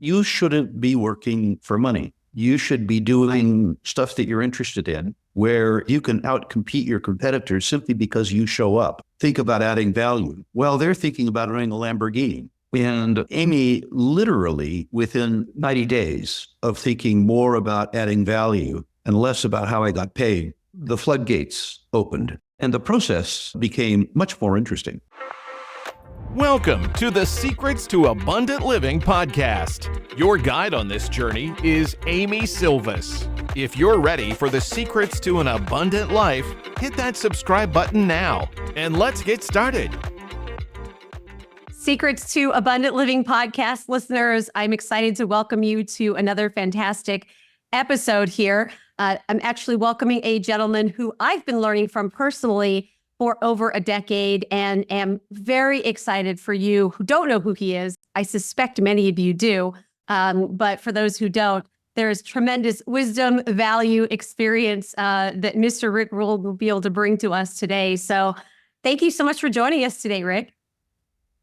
you shouldn't be working for money. You should be doing stuff that you're interested in, where you can outcompete your competitors simply because you show up. Think about adding value. Well, they're thinking about owning a Lamborghini. And Amy, literally within 90 days of thinking more about adding value and less about how I got paid, the floodgates opened and the process became much more interesting. Welcome to the Secrets to Abundant Living podcast. Your guide on this journey is Amy Silvas. If you're ready for the secrets to an abundant life, hit that subscribe button now, and let's get started. Secrets to Abundant Living podcast listeners, I'm excited to welcome you to another fantastic episode here. I'm actually welcoming a gentleman who I've been learning from personally for over a decade and am very excited for you who don't know who he is. I suspect many of you do, but for those who don't, there's tremendous wisdom, value, experience that Mr. Rick Rule will be able to bring to us today. So thank you so much for joining us today, Rick.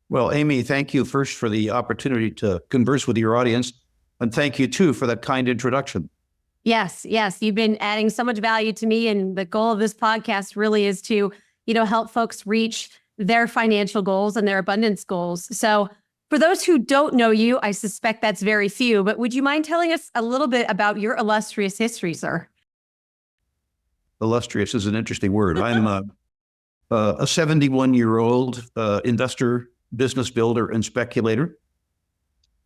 Well, Amy, thank you first for the opportunity to converse with your audience. And thank you too for that kind introduction. Yes. You've been adding so much value to me. And the goal of this podcast really is to, help folks reach their financial goals and their abundance goals. So for those who don't know you, I suspect that's very few, but would you mind telling us a little bit about your illustrious history, sir? Illustrious is an interesting word. I'm a 71-year-old investor, business builder, and speculator.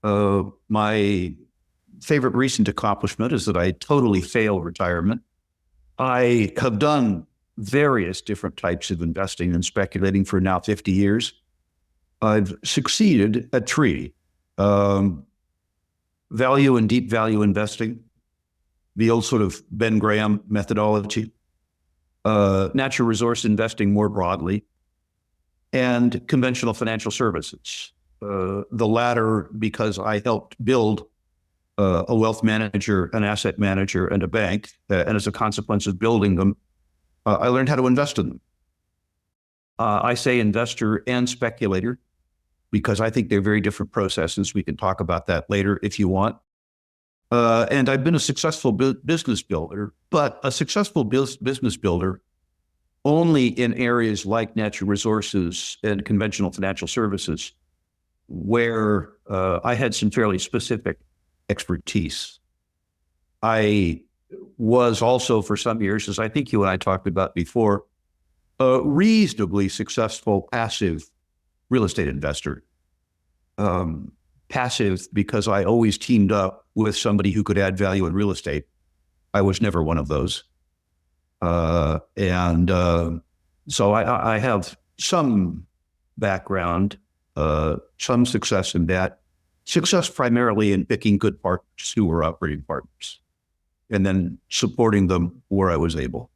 My favorite recent accomplishment is that I totally failed retirement. I have done various different types of investing and speculating for now 50 years. I've succeeded at three: value and deep value investing, the old sort of Ben Graham methodology, natural resource investing more broadly, and conventional financial services. The latter because I helped build a wealth manager, an asset manager, and a bank. And as a consequence of building them, I learned how to invest in them. I say investor and speculator because I think they're very different processes. We can talk about that later if you want. And I've been a successful business builder, but a successful business builder only in areas like natural resources and conventional financial services, where I had some fairly specific expertise. I was also, for some years, as I think you and I talked about before, a reasonably successful passive real estate investor. Passive because I always teamed up with somebody who could add value in real estate. I was never one of those. So I have some background, some success in that. Success primarily in picking good partners who were operating partners and then supporting them where I was able.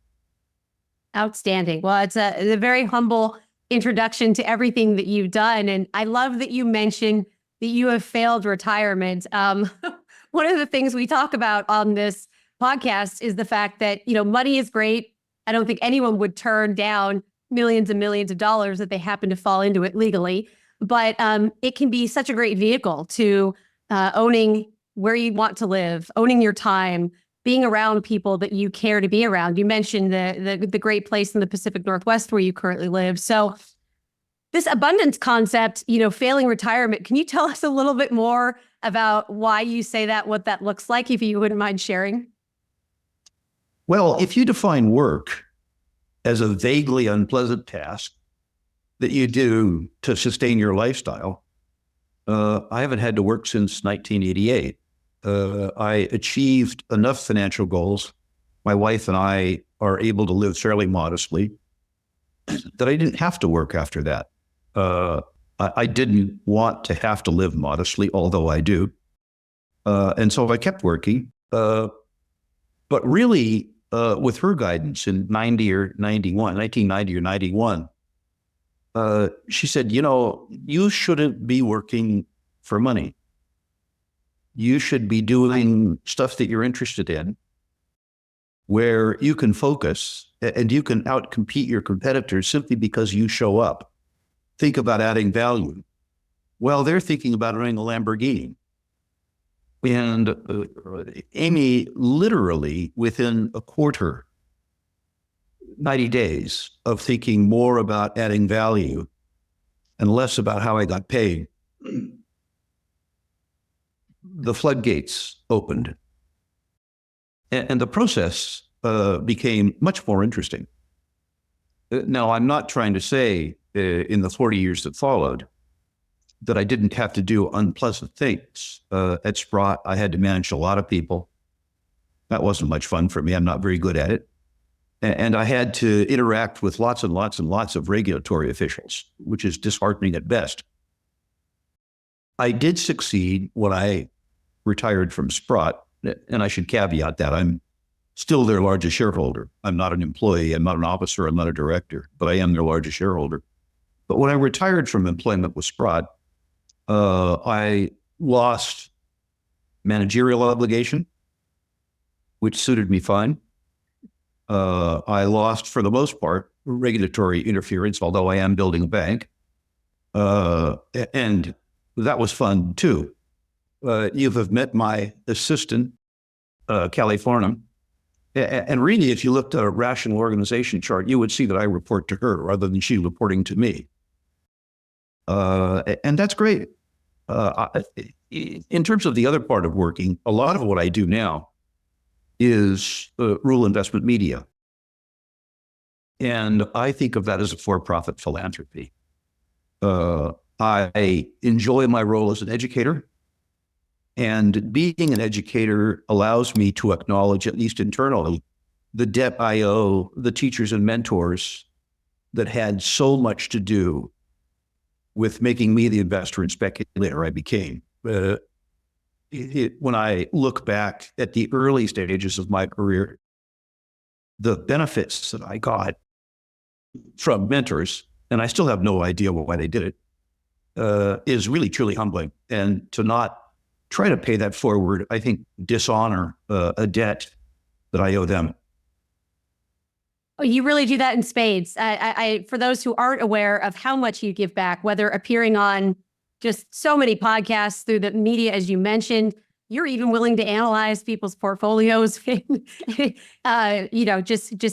Outstanding. Well, it's a very humble introduction to everything that you've done. And I love that you mentioned that you have failed retirement. One of the things we talk about on this podcast is the fact that, money is great. I don't think anyone would turn down millions and millions of dollars if they happen to fall into it legally. But it can be such a great vehicle to owning where you want to live, owning your time, being around people that you care to be around. You mentioned the great place in the Pacific Northwest where you currently live. So this abundance concept, failing retirement, can you tell us a little bit more about why you say that, what that looks like, if you wouldn't mind sharing? Well, if you define work as a vaguely unpleasant task that you do to sustain your lifestyle, I haven't had to work since 1988. I achieved enough financial goals. My wife and I are able to live fairly modestly that I didn't have to work after that. I didn't want to have to live modestly, although I do. And so I kept working. But really, with her guidance in 1990 or 91, she said, you shouldn't be working for money. You should be doing stuff that you're interested in, where you can focus and you can outcompete your competitors simply because you show up. Think about adding value. Well, they're thinking about owning a Lamborghini. And Amy, literally within a quarter, 90 days of thinking more about adding value and less about how I got paid, the floodgates opened. And the process became much more interesting. Now, I'm not trying to say in the 40 years that followed that I didn't have to do unpleasant things. At Sprott, I had to manage a lot of people. That wasn't much fun for me. I'm not very good at it. And I had to interact with lots and lots and lots of regulatory officials, which is disheartening at best. I did succeed when I retired from Sprott, and I should caveat that I'm still their largest shareholder. I'm not an employee, I'm not an officer, I'm not a director, but I am their largest shareholder. But when I retired from employment with Sprott, I lost managerial obligation, which suited me fine. I lost, for the most part, regulatory interference, although I am building a bank. And that was fun, too. You have met my assistant, Callie Farnham. And really, if you looked at a rational organization chart, you would see that I report to her rather than she reporting to me. And that's great. In terms of the other part of working, a lot of what I do now is rural investment media. And I think of that as a for-profit philanthropy. I enjoy my role as an educator. And being an educator allows me to acknowledge, at least internally, the debt I owe the teachers and mentors that had so much to do with making me the investor and speculator I became. When I look back at the early stages of my career, the benefits that I got from mentors, and I still have no idea why they did it, is really, truly humbling. And to not try to pay that forward, I think, dishonor a debt that I owe them. Oh, you really do that in spades. For those who aren't aware of how much you give back, whether appearing on just so many podcasts through the media, as you mentioned, you're even willing to analyze people's portfolios, just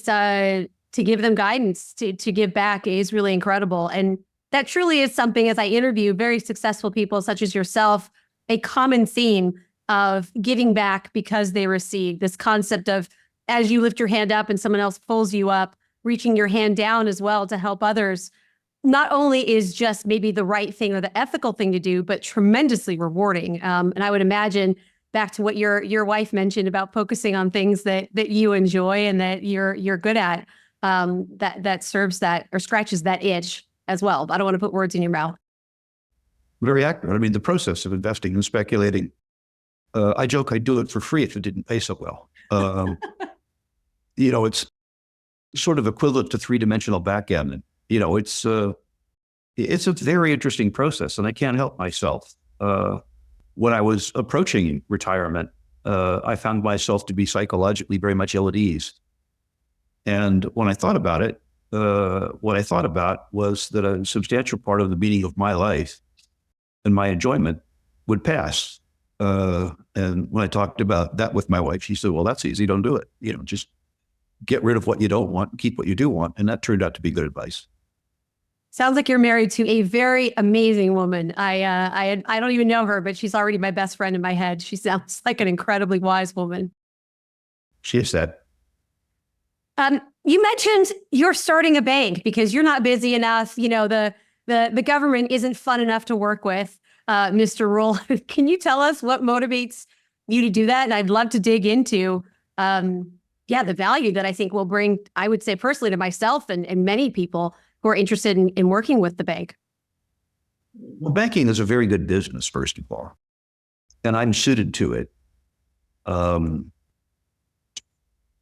to give them guidance, to give back is really incredible. And that truly is something, as I interview very successful people such as yourself, a common theme of giving back because they receive. This concept of, as you lift your hand up and someone else pulls you up, reaching your hand down as well to help others, not only is just maybe the right thing or the ethical thing to do, but tremendously rewarding. And I would imagine, back to what your wife mentioned about focusing on things that you enjoy and that you're good at, that serves that or scratches that itch as well. I don't want to put words in your mouth. Very accurate. I mean, the process of investing and speculating, I joke I'd do it for free if it didn't pay so well. It's sort of equivalent to three-dimensional backgammon. It's a very interesting process, and I can't help myself. When I was approaching retirement, I found myself to be psychologically very much ill at ease. And when I thought about it, what I thought about was that a substantial part of the meaning of my life and my enjoyment would pass. And when I talked about that with my wife, she said, well, that's easy. Don't do it. Just get rid of what you don't want, keep what you do want. And that turned out to be good advice. Sounds like you're married to a very amazing woman. I don't even know her, but she's already my best friend in my head. She sounds like an incredibly wise woman. She is that. You mentioned you're starting a bank because you're not busy enough. The government isn't fun enough to work with, Mr. Rule. Can you tell us what motivates you to do that? And I'd love to dig into, the value that I think will bring, I would say personally, to myself and many people who are interested in working with the bank. Well, banking is a very good business, first of all, and I'm suited to it.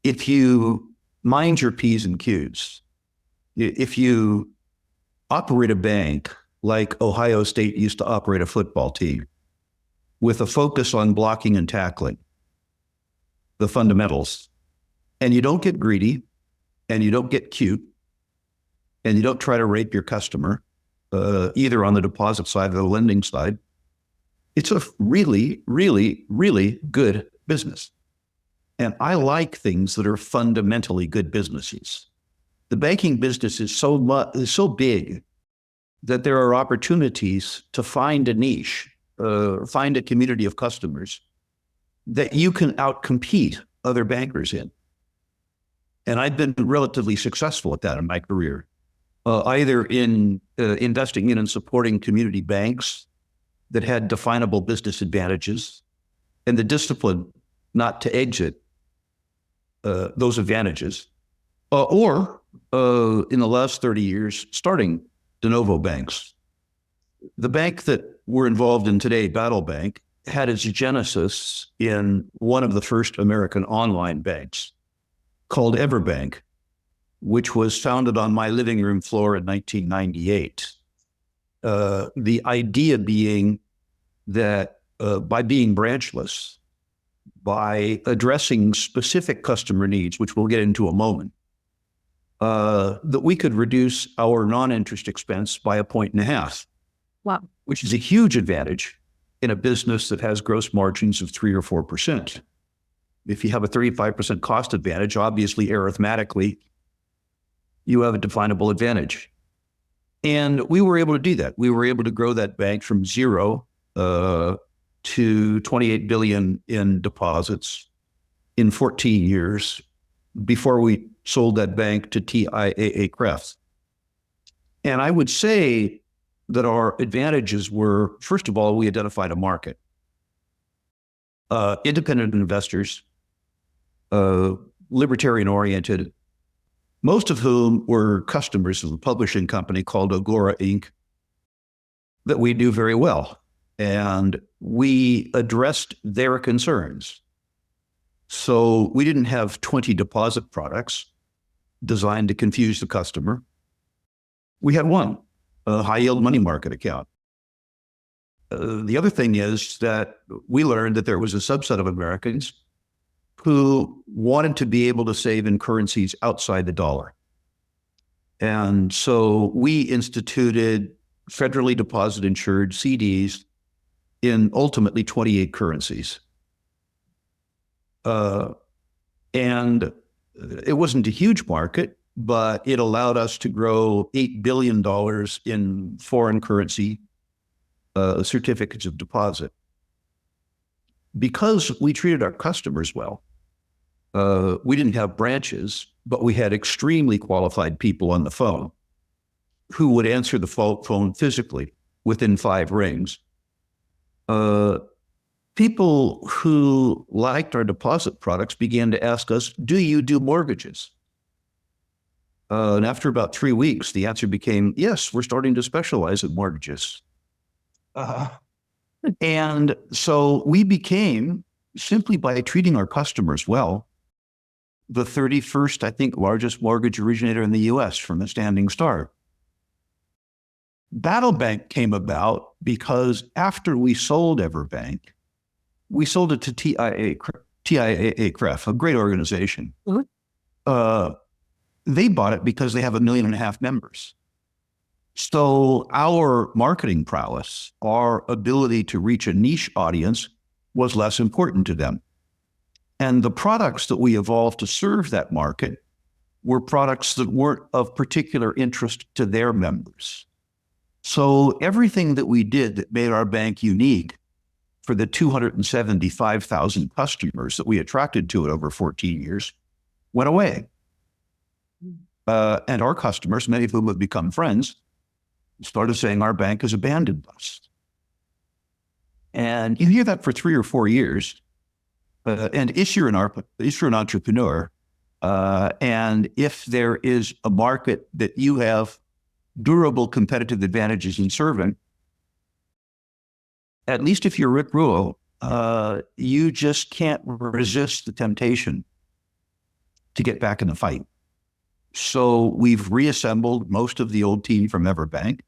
If you mind your P's and Q's, if you operate a bank like Ohio State used to operate a football team, with a focus on blocking and tackling, the fundamentals, and you don't get greedy, and you don't get cute, and you don't try to rape your customer, either on the deposit side or the lending side, It's a really, really, really good business. And I like things that are fundamentally good businesses. The banking business is so big that there are opportunities to find a niche, find a community of customers that you can outcompete other bankers in. And I've been relatively successful at that in my career, either in investing in and supporting community banks that had definable business advantages and the discipline not to exit those advantages, or in the last 30 years, starting de novo banks. The bank that we're involved in today, Battle Bank, had its genesis in one of the first American online banks called EverBank, which was founded on my living room floor in 1998. The idea being that by being branchless, by addressing specific customer needs, which we'll get into a moment, that we could reduce our non-interest expense by 1.5 points. Wow. Which is a huge advantage in a business that has gross margins of 3 or 4%. If you have a 35% cost advantage, obviously arithmetically, you have a definable advantage. And we were able to do that. We were able to grow that bank from zero to 28 billion in deposits in 14 years before we sold that bank to TIAA Crefts. And I would say that our advantages were, first of all, we identified a market. Independent investors, libertarian-oriented, most of whom were customers of a publishing company called Agora Inc. that we knew very well. And we addressed their concerns. So we didn't have 20 deposit products designed to confuse the customer. We had one, a high-yield money market account. The other thing is that we learned that there was a subset of Americans who wanted to be able to save in currencies outside the dollar. And so we instituted federally deposit insured CDs in ultimately 28 currencies. And it wasn't a huge market, but it allowed us to grow $8 billion in foreign currency certificates of deposit. Because we treated our customers well, we didn't have branches, but we had extremely qualified people on the phone who would answer the phone physically within 5 rings. People who liked our deposit products began to ask us, do you do mortgages? And after about 3 weeks, the answer became, yes, we're starting to specialize in mortgages. And so we became, simply by treating our customers well, the 31st, I think, largest mortgage originator in the US from a standing start. Battle Bank came about because after we sold EverBank, we sold it to TIAA Crefts, a great organization. Mm-hmm. They bought it because they have 1.5 million members. So our marketing prowess, our ability to reach a niche audience was less important to them. And the products that we evolved to serve that market were products that weren't of particular interest to their members. So everything that we did that made our bank unique for the 275,000 customers that we attracted to it over 14 years went away. And our customers, many of whom have become friends, started saying our bank has abandoned us. And you hear that for 3 or 4 years. And if you're an entrepreneur, and if there is a market that you have durable competitive advantages in serving, at least if you're Rick Ruo, you just can't resist the temptation to get back in the fight. So we've reassembled most of the old team from EverBank.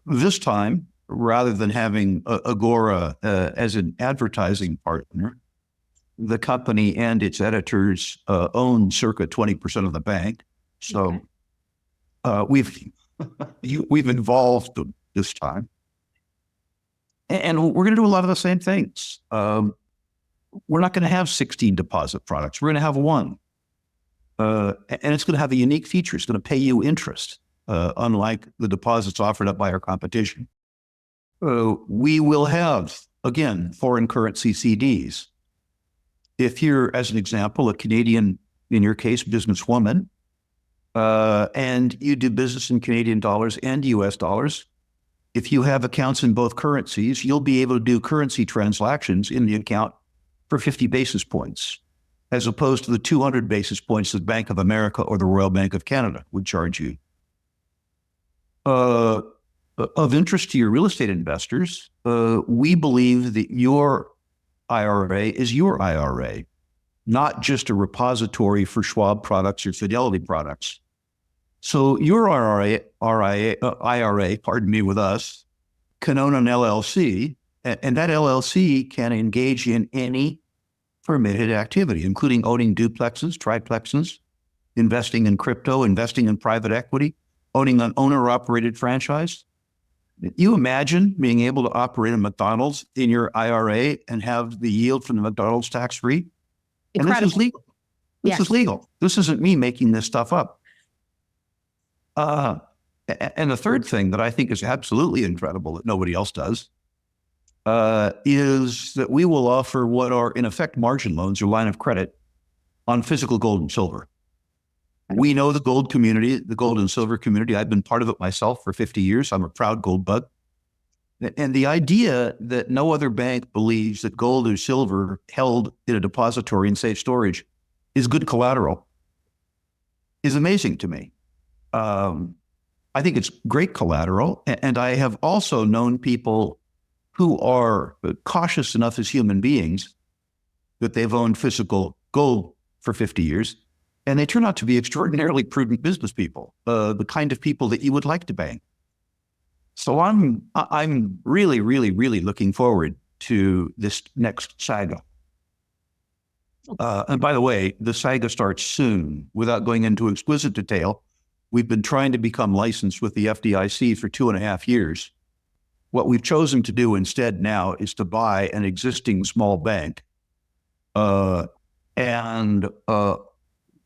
This time, rather than having Agora as an advertising partner, the company and its editors own circa 20% of the bank. So we've involved this time. And we're going to do a lot of the same things. We're not going to have 16 deposit products. We're going to have one. And it's going to have a unique feature. It's going to pay you interest, unlike the deposits offered up by our competition. We will have, again, foreign currency CDs. If you're, as an example, a Canadian, in your case, businesswoman, and you do business in Canadian dollars and US dollars, if you have accounts in both currencies, you'll be able to do currency transactions in the account for 50 basis points, as opposed to the 200 basis points that Bank of America or the Royal Bank of Canada would charge you. Of interest to your real estate investors, we believe that your IRA is your IRA, not just a repository for Schwab products or Fidelity products. So your IRA, pardon me, with us, can own an LLC, and that LLC can engage in any permitted activity, including owning duplexes, triplexes, investing in crypto, investing in private equity, owning an owner-operated franchise. You imagine being able to operate a McDonald's in your IRA and have the yield from the McDonald's tax-free? And this is legal. This is legal. This isn't me making this stuff up. And the third thing that I think is absolutely incredible that nobody else does is that we will offer what are, in effect, margin loans or line of credit on physical gold and silver. We know the gold community, the gold and silver community. I've been part of it myself for 50 years. I'm a proud gold bug. And the idea that no other bank believes that gold or silver held in a depository in safe storage is good collateral is amazing to me. I think it's great collateral. And I have also known people who are cautious enough as human beings that they've owned physical gold for 50 years. And they turn out to be extraordinarily prudent business people, the kind of people that you would like to bank. So I'm really, really, really looking forward to this next saga. And by the way, the saga starts soon. Without going into exquisite detail, we've been trying to become licensed with the FDIC for 2.5 years. What we've chosen to do instead now is to buy an existing small bank and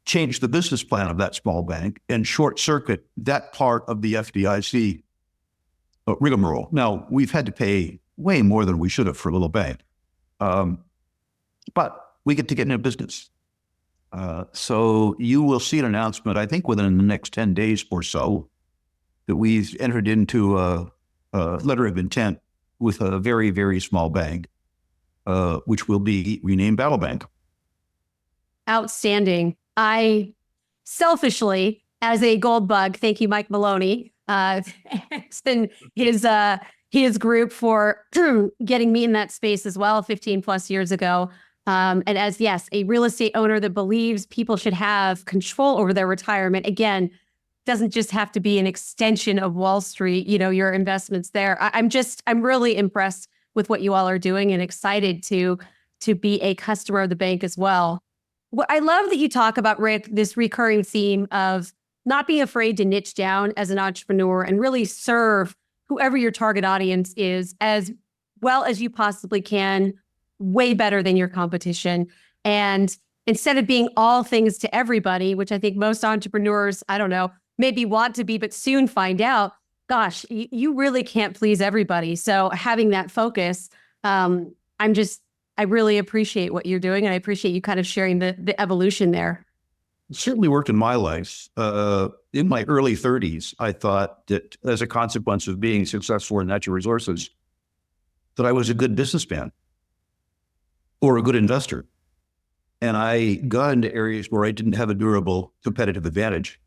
change the business plan of that small bank and short circuit that part of the FDIC rigmarole. Now, we've had to pay way more than we should have for a little bank, but we get to get into business. So you will see an announcement, I think within the next 10 days or so, that we've entered into a letter of intent with a very, very small bank, which will be renamed Battle Bank. Outstanding. I selfishly, as a gold bug, thank you, Mike Maloney, and his group for getting me in that space as well 15 plus years ago. And as, yes, a real estate owner that believes people should have control over their retirement, again, doesn't just have to be an extension of Wall Street, your investments there. I'm really impressed with what you all are doing and excited to be a customer of the bank as well. Well, I love that you talk about, Rick, this recurring theme of not being afraid to niche down as an entrepreneur and really serve whoever your target audience is as well as you possibly can, way better than your competition. And instead of being all things to everybody, which I think most entrepreneurs, I don't know, maybe want to be, but soon find out, gosh, you really can't please everybody. So having that focus, I really appreciate what you're doing. And I appreciate you kind of sharing the evolution there. It certainly worked in my life. In my early 30s, I thought that as a consequence of being successful in natural resources, that I was a good businessman or a good investor. And I got into areas where I didn't have a durable competitive advantage.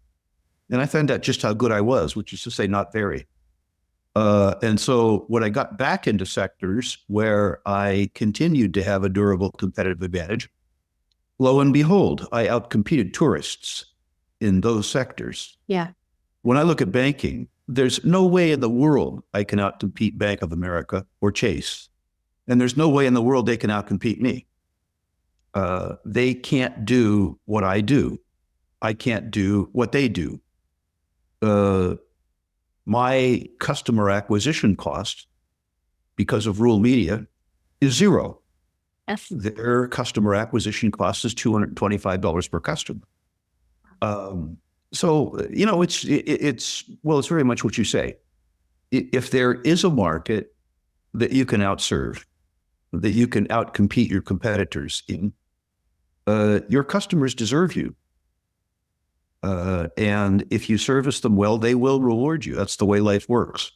And I found out just how good I was, which is to say not very. And so when I got back into sectors where I continued to have a durable competitive advantage, lo and behold, I outcompeted tourists in those sectors. Yeah. When I look at banking, there's no way in the world I can outcompete Bank of America or Chase. And there's no way in the world they can outcompete me. They can't do what I do. I can't do what they do. My customer acquisition cost because of rural media, is zero. Yes. Their customer acquisition cost is $225 per customer. So, it's very much what you say. If there is a market that you can outserve, that you can outcompete your competitors in, your customers deserve you. And if you service them well, they will reward you. That's the way life works.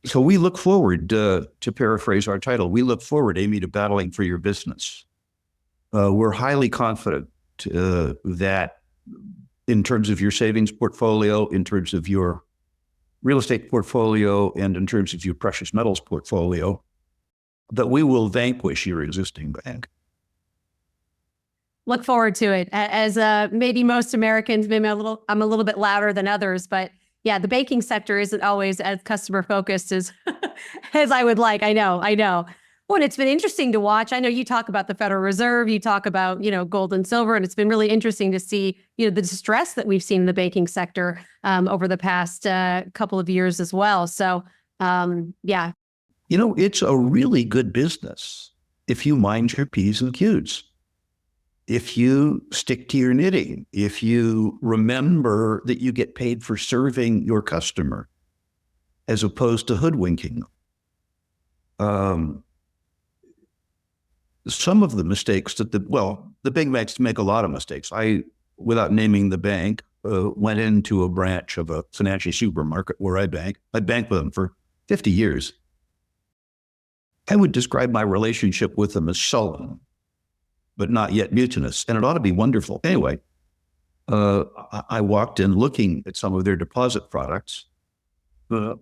So we look forward, to paraphrase our title, we look forward, Amy, to battling for your business. We're highly confident that in terms of your savings portfolio, in terms of your real estate portfolio, and in terms of your precious metals portfolio, that we will vanquish your existing bank. Look forward to it. As maybe most Americans, I'm a little bit louder than others, but yeah, the banking sector isn't always as customer focused as as I would like. I know. Well, and it's been interesting to watch. I know you talk about the Federal Reserve, you talk about, gold and silver, and it's been really interesting to see, the distress that we've seen in the banking sector over the past couple of years as well. So, yeah. It's a really good business if you mind your P's and Q's. If you stick to your knitting, if you remember that you get paid for serving your customer as opposed to hoodwinking them. Some of the mistakes that the big banks make a lot of mistakes. I, without naming the bank, went into a branch of a financial supermarket where I bank. I banked with them for 50 years. I would describe my relationship with them as sullen, but not yet mutinous, and it ought to be wonderful. Anyway, I walked in looking at some of their deposit products. The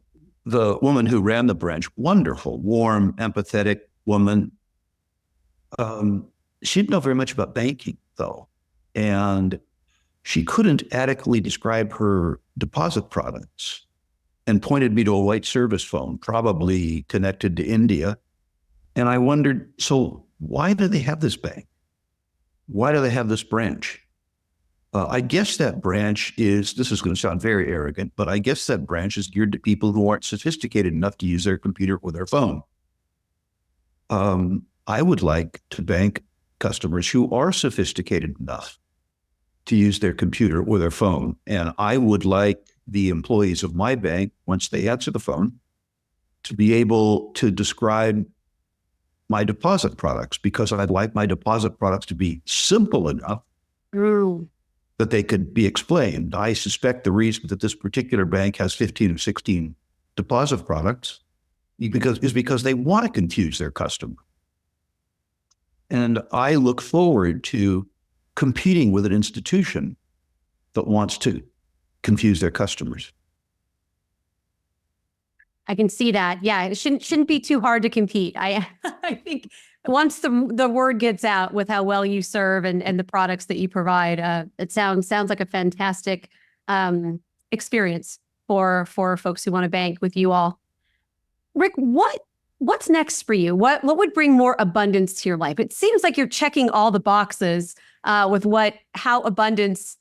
woman who ran the branch, wonderful, warm, empathetic woman. She didn't know very much about banking, though, and she couldn't adequately describe her deposit products and pointed me to a white service phone, probably connected to India. And I wondered, so why do they have this bank? Why do they have this branch? I guess that branch this is going to sound very arrogant, but I guess that branch is geared to people who aren't sophisticated enough to use their computer or their phone. I would like to bank customers who are sophisticated enough to use their computer or their phone. And I would like the employees of my bank, once they answer the phone, to be able to describe my deposit products, because I'd like my deposit products to be simple enough that they could be explained. I suspect the reason that this particular bank has 15 or 16 deposit products is because they want to confuse their customer. And I look forward to competing with an institution that wants to confuse their customers. I can see that. Yeah, it shouldn't be too hard to compete. I think once the word gets out with how well you serve and the products that you provide, it sounds like a fantastic experience for folks who want to bank with you all. Rick, what's next for you? What would bring more abundance to your life? It seems like you're checking all the boxes with how abundance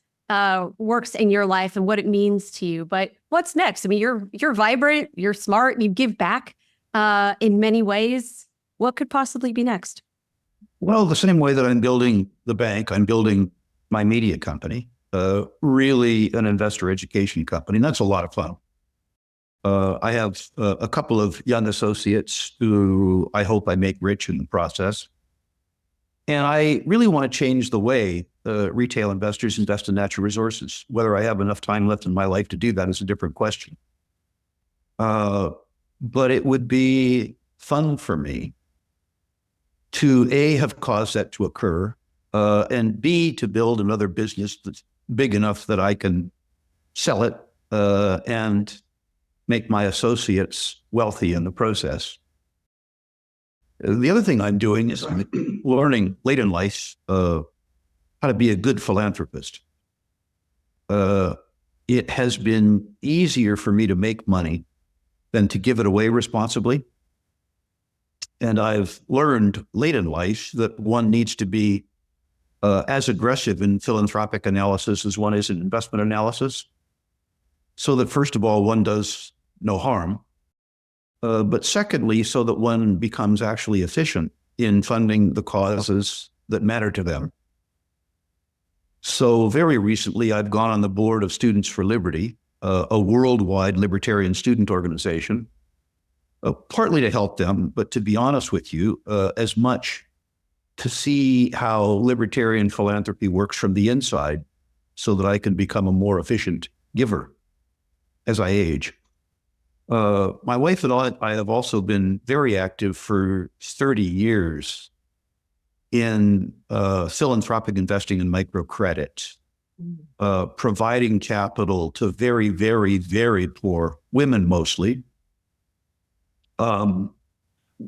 works in your life and what it means to you. But what's next? I mean, you're vibrant, you're smart, you give back in many ways. What could possibly be next? Well, the same way that I'm building the bank, I'm building my media company, really an investor education company. And that's a lot of fun. I have a couple of young associates who I hope I make rich in the process. And I really want to change the way retail investors invest in natural resources. Whether I have enough time left in my life to do that is a different question. But it would be fun for me to A, have caused that to occur, and B, to build another business that's big enough that I can sell it and make my associates wealthy in the process. The other thing I'm doing is I'm learning late in life how to be a good philanthropist. It has been easier for me to make money than to give it away responsibly. And I've learned late in life that one needs to be as aggressive in philanthropic analysis as one is in investment analysis, so that first of all, one does no harm. but secondly, so that one becomes actually efficient in funding the causes that matter to them. So very recently, I've gone on the board of Students for Liberty, a worldwide libertarian student organization, partly to help them, but to be honest with you, as much to see how libertarian philanthropy works from the inside so that I can become a more efficient giver as I age. My wife and I have also been very active for 30 years in philanthropic investing in microcredit, providing capital to very, very, very poor women mostly.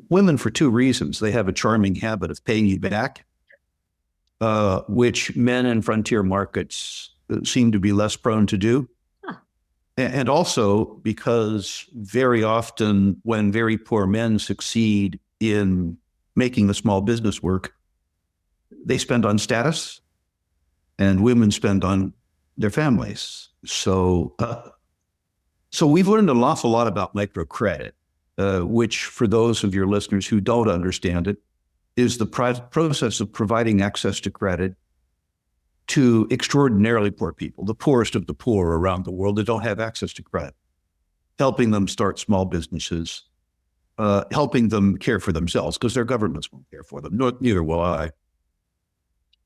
Women for two reasons. They have a charming habit of paying you back, which men in frontier markets seem to be less prone to do. And also because very often when very poor men succeed in making the small business work, they spend on status and women spend on their families. So we've learned an awful lot about microcredit, which for those of your listeners who don't understand it, is the process of providing access to credit to extraordinarily poor people, the poorest of the poor around the world that don't have access to credit, helping them start small businesses, helping them care for themselves because their governments won't care for them, neither will I.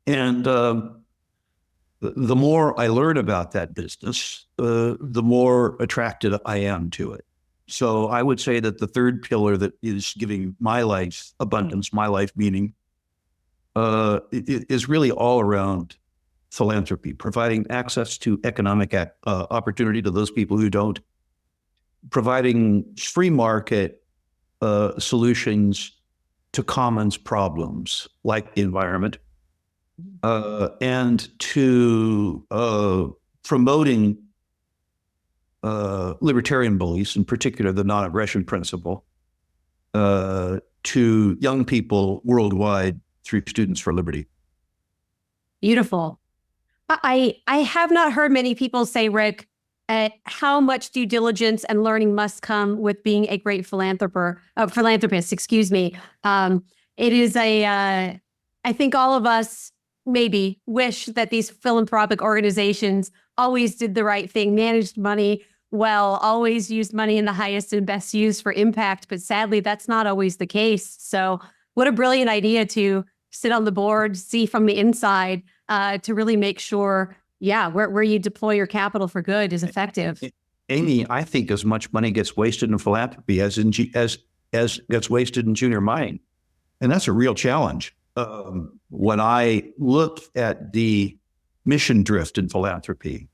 And the more I learn about that business, the more attracted I am to it. So I would say that the third pillar that is giving my life abundance, my life meaning, is really all around philanthropy, providing access to economic opportunity to those people who don't, providing free market solutions to commons problems like the environment, and to promoting libertarian beliefs, in particular the non-aggression principle, to young people worldwide through Students for Liberty. Beautiful. I have not heard many people say, Rick, how much due diligence and learning must come with being a great philanthropist, excuse me. It is I think all of us maybe wish that these philanthropic organizations always did the right thing, managed money well, always used money in the highest and best use for impact. But sadly, that's not always the case. So what a brilliant idea to sit on the board, see from the inside, to really make sure, where you deploy your capital for good is effective. Amy, I think as much money gets wasted in philanthropy as gets wasted in junior mining. And that's a real challenge. When I look at the mission drift in philanthropy,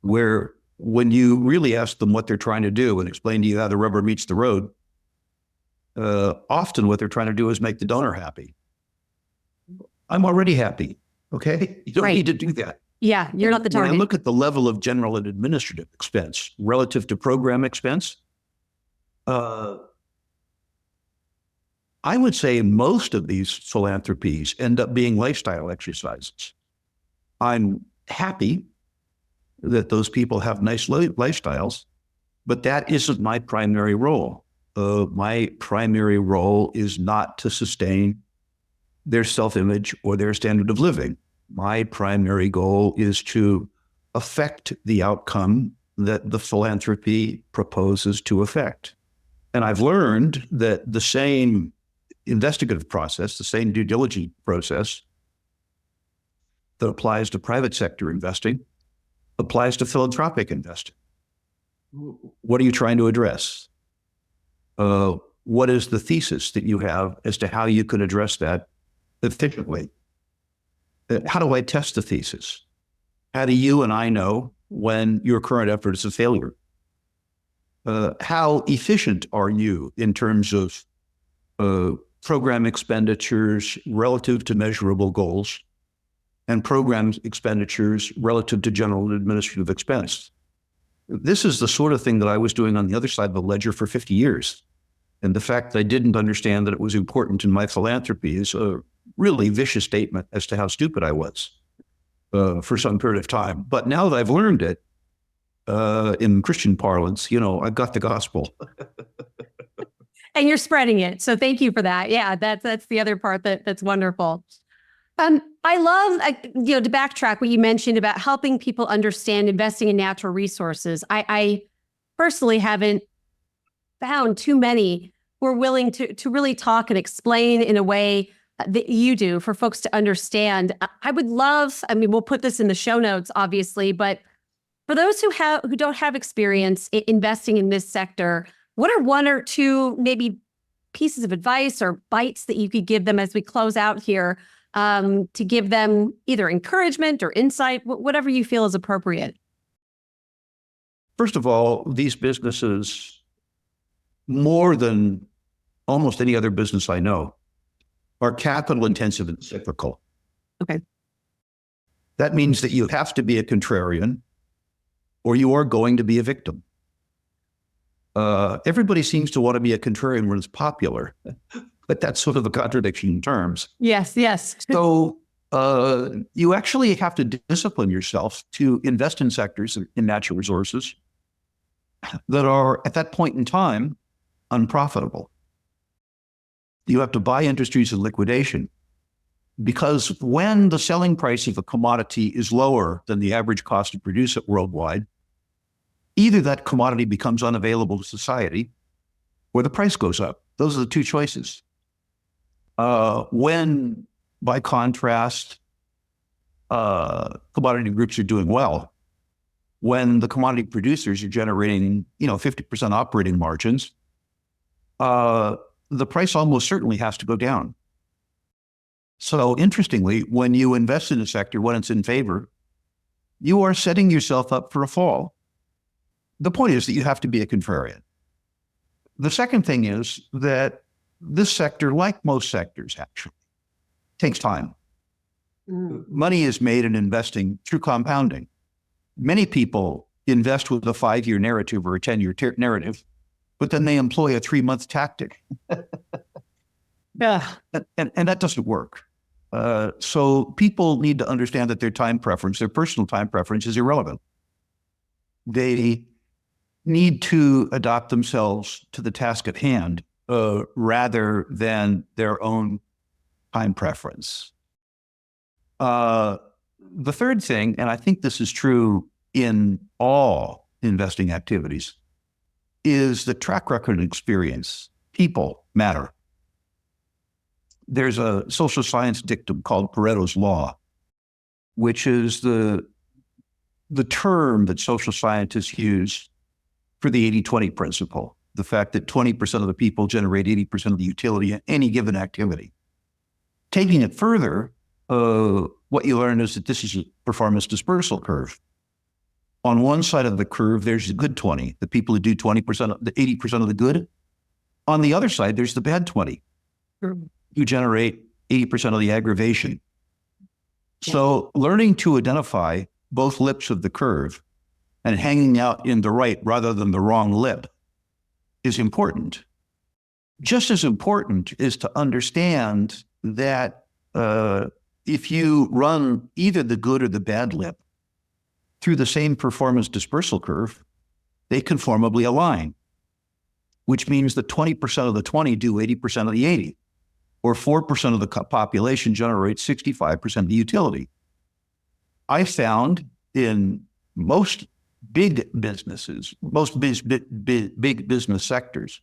where when you really ask them what they're trying to do and explain to you how the rubber meets the road, often what they're trying to do is make the donor happy. I'm already happy. Okay. You don't need to do that. Yeah. You're not the target. When I look at the level of general and administrative expense relative to program expense, I would say most of these philanthropies end up being lifestyle exercises. I'm happy that those people have nice lifestyles, but that isn't my primary role. My primary role is not to sustain their self-image or their standard of living. My primary goal is to affect the outcome that the philanthropy proposes to affect. And I've learned that the same investigative process, the same due diligence process that applies to private sector investing applies to philanthropic investing. What are you trying to address? What is the thesis that you have as to how you can address that efficiently? How do I test the thesis? How do you and I know when your current effort is a failure? How efficient are you in terms of program expenditures relative to measurable goals and program expenditures relative to general and administrative expense? This is the sort of thing that I was doing on the other side of the ledger for 50 years. And the fact that I didn't understand that it was important in my philanthropy is a really vicious statement as to how stupid I was for some period of time. But now that I've learned it, in Christian parlance, I've got the gospel. And you're spreading it. So thank you for that. Yeah, that's the other part that's wonderful. I love, to backtrack what you mentioned about helping people understand investing in natural resources. I personally haven't found too many who are willing to really talk and explain in a way that you do for folks to understand. I would love, we'll put this in the show notes, obviously, but for those who don't have experience investing in this sector, what are one or two maybe pieces of advice or bites that you could give them as we close out here, to give them either encouragement or insight, whatever you feel is appropriate? First of all, these businesses, more than almost any other business I know, are capital intensive and cyclical. Okay. That means that you have to be a contrarian or you are going to be a victim. Everybody seems to want to be a contrarian when it's popular, but that's sort of a contradiction in terms. Yes, yes. So you actually have to discipline yourself to invest in sectors in natural resources that are, at that point in time, unprofitable. You have to buy industries in liquidation, because when the selling price of a commodity is lower than the average cost to produce it worldwide, either that commodity becomes unavailable to society or the price goes up. Those are the two choices. When, by contrast, commodity groups are doing well, when the commodity producers are generating, 50% operating margins, the price almost certainly has to go down. So interestingly, when you invest in a sector, when it's in favor, you are setting yourself up for a fall. The point is that you have to be a contrarian. The second thing is that this sector, like most sectors actually, takes time. Money is made in investing through compounding. Many people invest with a 5-year narrative or a 10-year narrative, but then they employ a 3-month tactic. Yeah. And that doesn't work. So people need to understand that their time preference, their personal time preference, is irrelevant. They need to adapt themselves to the task at hand rather than their own time preference. The third thing, and I think this is true in all investing activities, is the track record and experience. People matter. There's a social science dictum called Pareto's Law, which is the term that social scientists use for the 80-20 principle, the fact that 20% of the people generate 80% of the utility in any given activity. Taking it further, what you learn is that this is a performance dispersal curve. On one side of the curve, there's the good 20, the people who do 20%, the 80% of the good. On the other side, there's the bad 20, who generate 80% of the aggravation. Yeah. So learning to identify both lips of the curve and hanging out in the right rather than the wrong lip is important. Just as important is to understand that if you run either the good or the bad lip through the same performance dispersal curve, they conformably align, which means that 20% of the 20 do 80% of the 80, or 4% of the population generates 65% of the utility. I found in most big businesses, most big business sectors,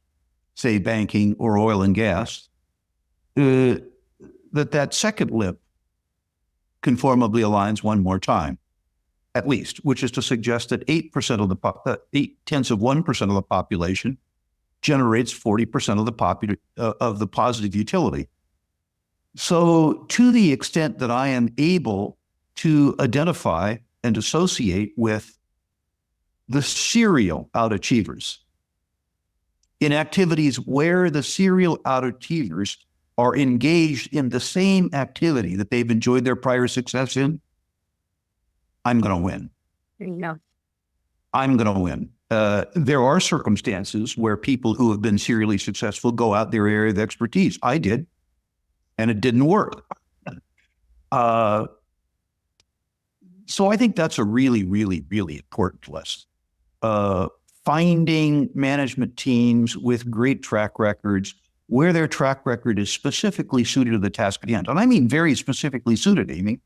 say banking or oil and gas, that second lip conformably aligns one more time, at least, which is to suggest that 8% of the 0.8% of the population generates 40% of the positive utility. So to the extent that I am able to identify and associate with the serial outachievers in activities where the serial outachievers are engaged in the same activity that they've enjoyed their prior success in, I'm going to win. There you go. I'm going to win. There are circumstances where people who have been serially successful go out their area of expertise. I did, and it didn't work. So I think that's a really, really, really important lesson. finding management teams with great track records where their track record is specifically suited to the task at hand. And I mean very specifically suited, Amy.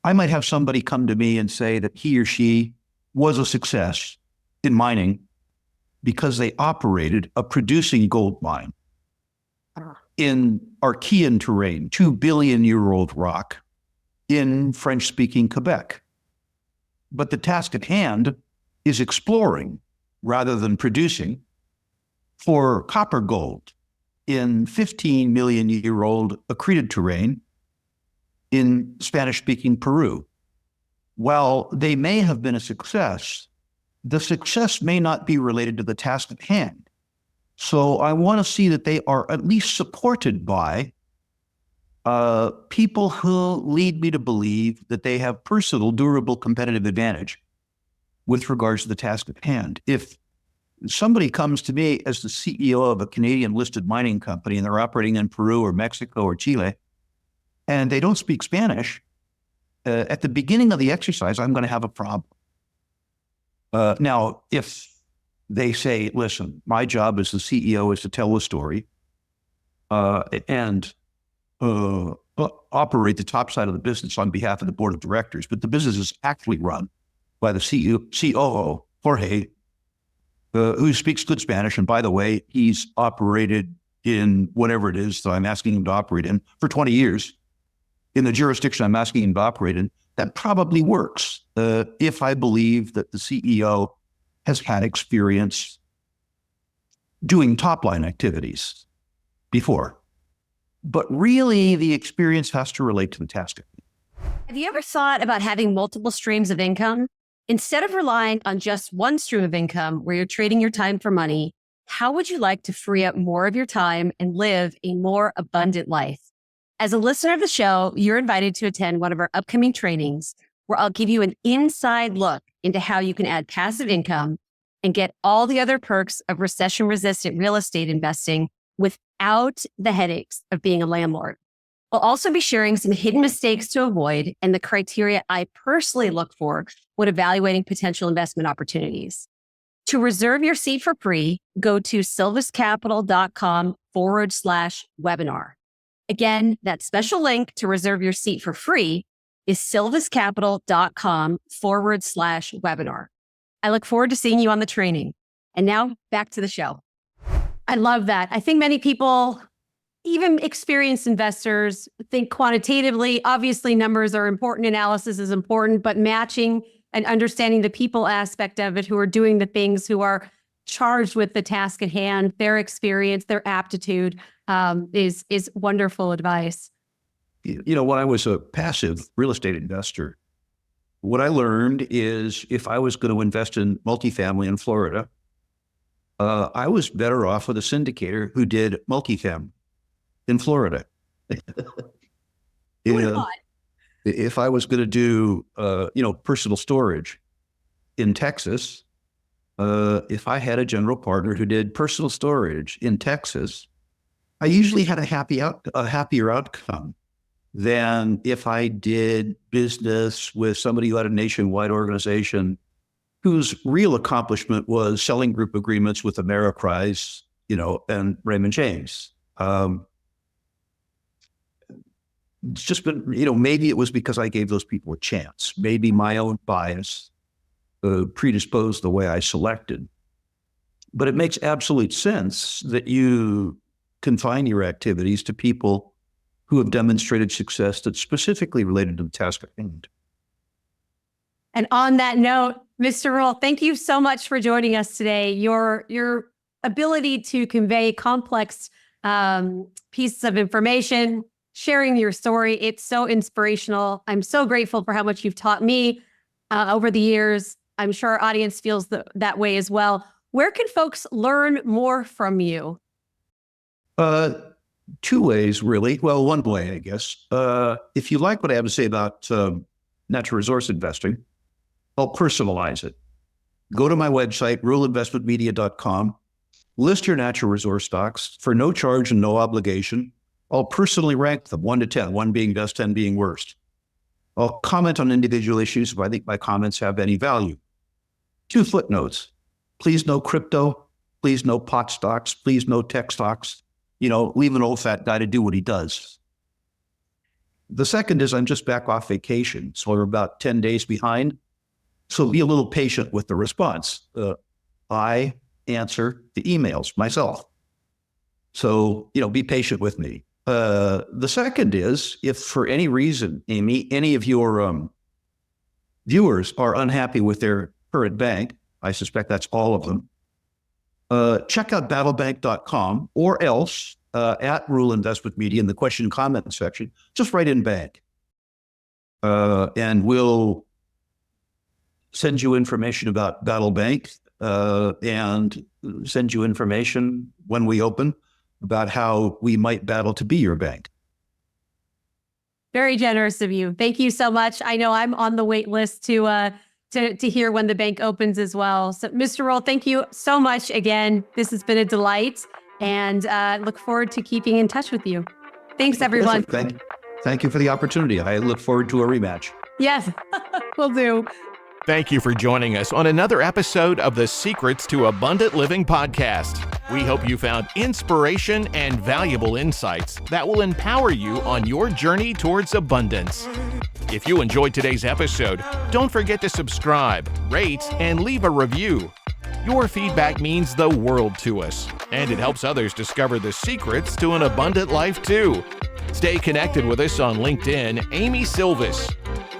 I might have somebody come to me and say that he or she was a success in mining because they operated a producing gold mine in Archean terrain, 2 billion-year-old rock in French-speaking Quebec. But the task at hand is exploring rather than producing for copper gold in 15-million-year-old accreted terrain in Spanish-speaking Peru. While they may have been a success, the success may not be related to the task at hand. So I want to see that they are at least supported by people who lead me to believe that they have personal, durable, competitive advantage with regards to the task at hand. If somebody comes to me as the CEO of a Canadian listed mining company and they're operating in Peru or Mexico or Chile, and they don't speak Spanish, at the beginning of the exercise, I'm going to have a problem. Now, if they say, listen, my job as the CEO is to tell the story and operate the top side of the business on behalf of the board of directors, but the business is actually run by the COO, Jorge, who speaks good Spanish. And by the way, he's operated in whatever it is that I'm asking him to operate in for 20 years. In the jurisdiction I'm asking him to operate in, that probably works if I believe that the CEO has had experience doing top-line activities before. But really, the experience has to relate to the task. Have you ever thought about having multiple streams of income? Instead of relying on just one stream of income where you're trading your time for money, how would you like to free up more of your time and live a more abundant life? As a listener of the show, you're invited to attend one of our upcoming trainings where I'll give you an inside look into how you can add passive income and get all the other perks of recession-resistant real estate investing without the headaches of being a landlord. I'll also be sharing some hidden mistakes to avoid and the criteria I personally look for when evaluating potential investment opportunities. To reserve your seat for free, go to silvuscapital.com/webinar. Again, that special link to reserve your seat for free is silvuscapital.com/webinar. I look forward to seeing you on the training. And now back to the show. I love that. I think many people, even experienced investors, think quantitatively. Obviously, numbers are important, analysis is important, but matching and understanding the people aspect of it, who are doing the things, who are charged with the task at hand, their experience, their aptitude, is wonderful advice. You know, when I was a passive real estate investor, what I learned is if I was going to invest in multifamily in Florida, I was better off with a syndicator who did multifamily in Florida. If I was going to do, personal storage in Texas, if I had a general partner who did personal storage in Texas, I usually had a happier outcome than if I did business with somebody who had a nationwide organization whose real accomplishment was selling group agreements with Ameriprise, and Raymond James. It's just been, maybe it was because I gave those people a chance. Maybe my own bias predisposed the way I selected. But it makes absolute sense that you confine your activities to people who have demonstrated success that's specifically related to the task at hand. And on that note, Mr. Ruhl, thank you so much for joining us today. Your ability to convey complex pieces of information, sharing your story, it's so inspirational. I'm so grateful for how much you've taught me over the years. I'm sure our audience feels that way as well. Where can folks learn more from you? Two ways, really. Well, one way, I guess. If you like what I have to say about natural resource investing, I'll personalize it. Go to my website, ruhlinvestmentmedia.com, list your natural resource stocks for no charge and no obligation. I'll personally rank them 1 to 10, 1 being best, 10 being worst. I'll comment on individual issues if I think my comments have any value. 2 footnotes. Please no crypto. Please no pot stocks. Please no tech stocks. Leave an old fat guy to do what he does. The second is I'm just back off vacation, so we're about 10 days behind. So be a little patient with the response. I answer the emails myself. So, be patient with me. The second is, if for any reason, Amy, any of your viewers are unhappy with their current bank, I suspect that's all of them, check out battlebank.com, or else at Rule Investment Media in the question and comment section, just write in bank. And we'll send you information about Battle Bank and send you information when we open about how we might battle to be your bank. Very generous of you. Thank you so much. I know I'm on the wait list to hear when the bank opens as well. So, Mr. Roll, thank you so much again. This has been a delight, and look forward to keeping in touch with you. Thanks, everyone. Thank you for the opportunity. I look forward to a rematch. Yes, will do. Thank you for joining us on another episode of the Secrets to Abundant Living podcast. We hope you found inspiration and valuable insights that will empower you on your journey towards abundance. If you enjoyed today's episode, don't forget to subscribe, rate, and leave a review. Your feedback means the world to us, and it helps others discover the secrets to an abundant life too. Stay connected with us on LinkedIn, Amy Silvis.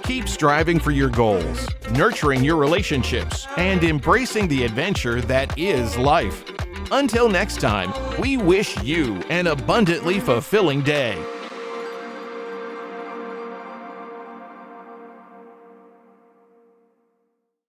Keep striving for your goals, nurturing your relationships, and embracing the adventure that is life. Until next time, we wish you an abundantly fulfilling day.